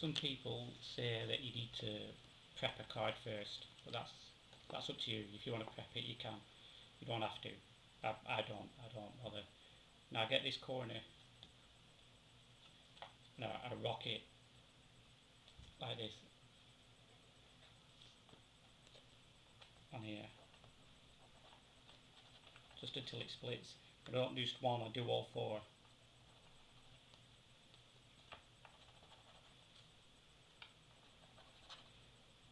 some people say that you need to prep a card first, but that's up to you. If you want to prep it, you can. You don't have to. I don't bother. Now I get this corner. Now I rock it like this on here, just until it splits. I don't do just one, I do all four.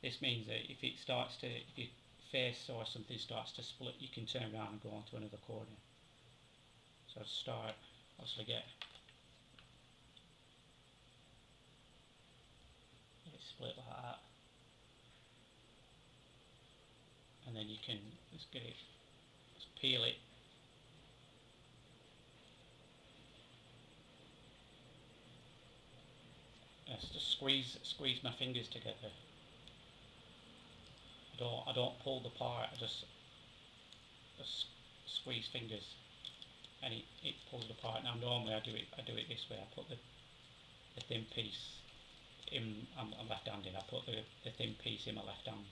This means that if your face or something starts to split, you can turn around and go on to another corner. So I'd start, obviously get it split like that. And then you can just get it, just peel it. Just squeeze my fingers together. I don't pull the part. I just squeeze fingers, and it pulls it apart. Now normally I do it this way. I put the thin piece in. I'm left-handed. I put the thin piece in my left hand.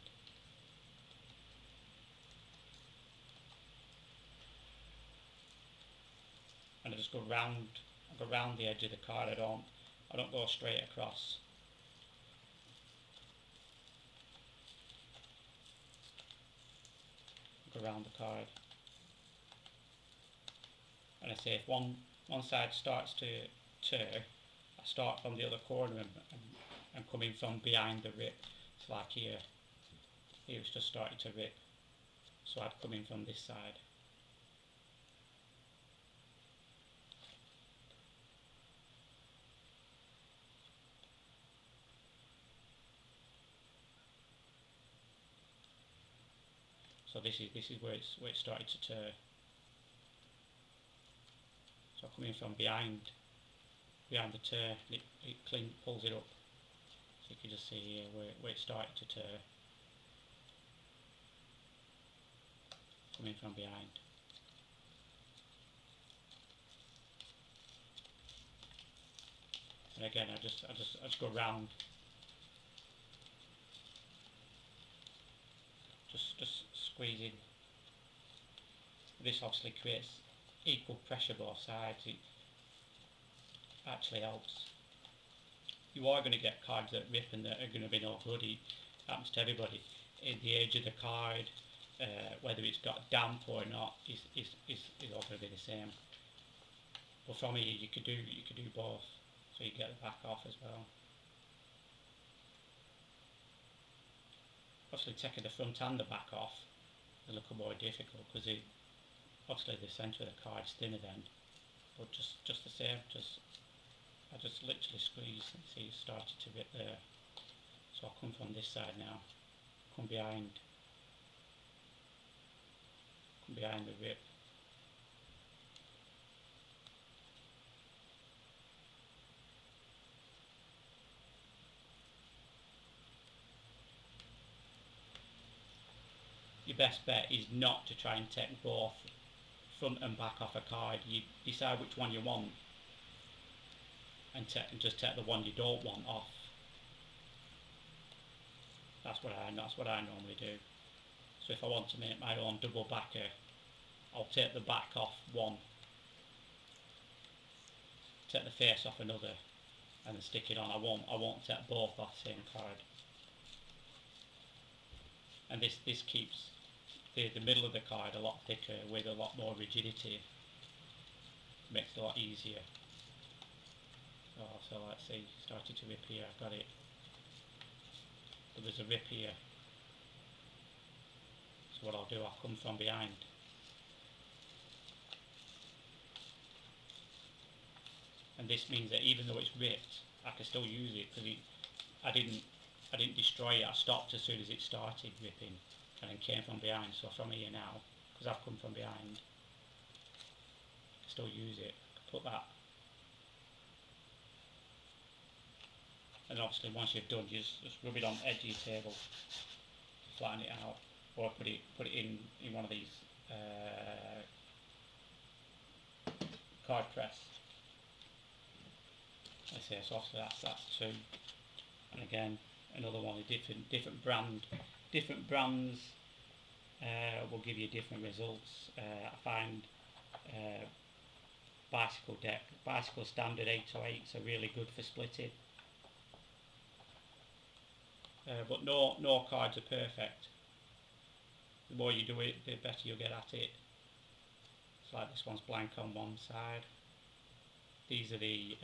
And I just go round. I go round the edge of the card. I don't go straight across. Go around the card. And I say if one side starts to tear, I start from the other corner and coming from behind the rip. It's like here. Here it's just starting to rip. So I'd come in from this side. So this is where it started to tear. So I come in from behind the tear, it clean pulls it up. So you can just see here where it started to tear. Come in from behind. And again, I just go round. Just squeezing. This obviously creates equal pressure both sides. It actually helps. You are going to get cards that rip and that are going to be no good. It happens to everybody. In the age of the card, whether it's got damp or not, is all going to be the same. But from here, you could do both, so you get the back off as well. Obviously, taking the front and the back off is a little more difficult because obviously the centre of the card is thinner then, but just the same. I just literally squeeze and see it started to rip there. So I'll come from this side now, come behind the rip. Your best bet is not to try and take both front and back off a card. You decide which one you want and just take the one you don't want off. That's what I normally do. So if I want to make my own double backer, I'll take the back off one, take the face off another, and then stick it on. I won't take both off the same card. And this keeps the middle of the card a lot thicker with a lot more rigidity. Makes it a lot easier. So let's see, started to rip here, I've got it. But there's a rip here. So what I'll do, I'll come from behind. And this means that even though it's ripped, I can still use it because I didn't destroy it. I stopped as soon as it started ripping and then came from behind. So from here now, because I've come from behind, I can still use it. I can put that. And obviously once you've done, you just rub it on the edge of your table, flatten it out, or put it in one of these card press. I say, so obviously that's two. And again, another one is different brands will give you different results. I find bicycle standard 808s are really good for splitting. But no cards are perfect. The more you do it, the better you'll get at it. It's like this one's blank on one side. These are the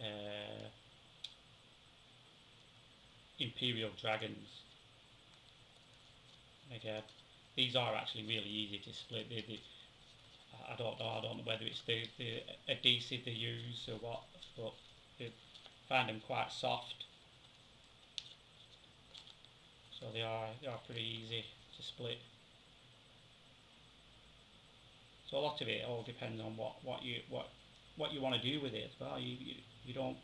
Imperial Dragons. Again, these are actually really easy to split. I don't know whether it's the adhesive they use or what, but I find them quite soft. So they are pretty easy to split. So a lot of it all depends on what you want to do with it as well. You don't,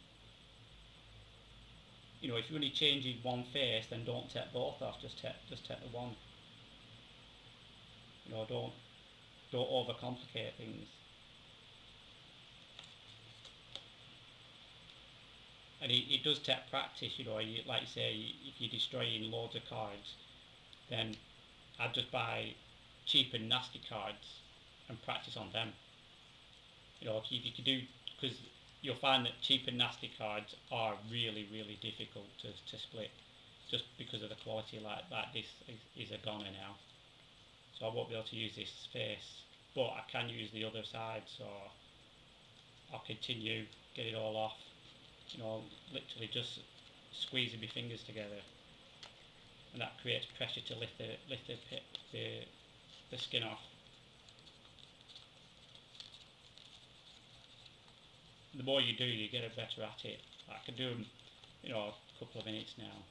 if you're only changing one face, then don't take both off. Just take the one. Don't overcomplicate things. And it does take practice. Like you say, if you're destroying loads of cards, then I'd just buy cheap and nasty cards and practice on them. If you could do, because you'll find that cheap and nasty cards are really, really difficult to split, just because of the quality. Like this is a goner now, so I won't be able to use this face, but I can use the other side, so I'll continue, get it all off, literally just squeezing my fingers together, and that creates pressure to lift the skin off. The more you do, you get better at it. I can do them, a couple of minutes now,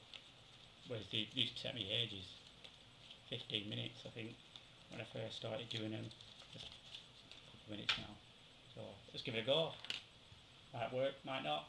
whereas they used to take me ages. 15 minutes, I think, when I first started doing them. Just a couple of minutes now. So let's give it a go. Might work, might not.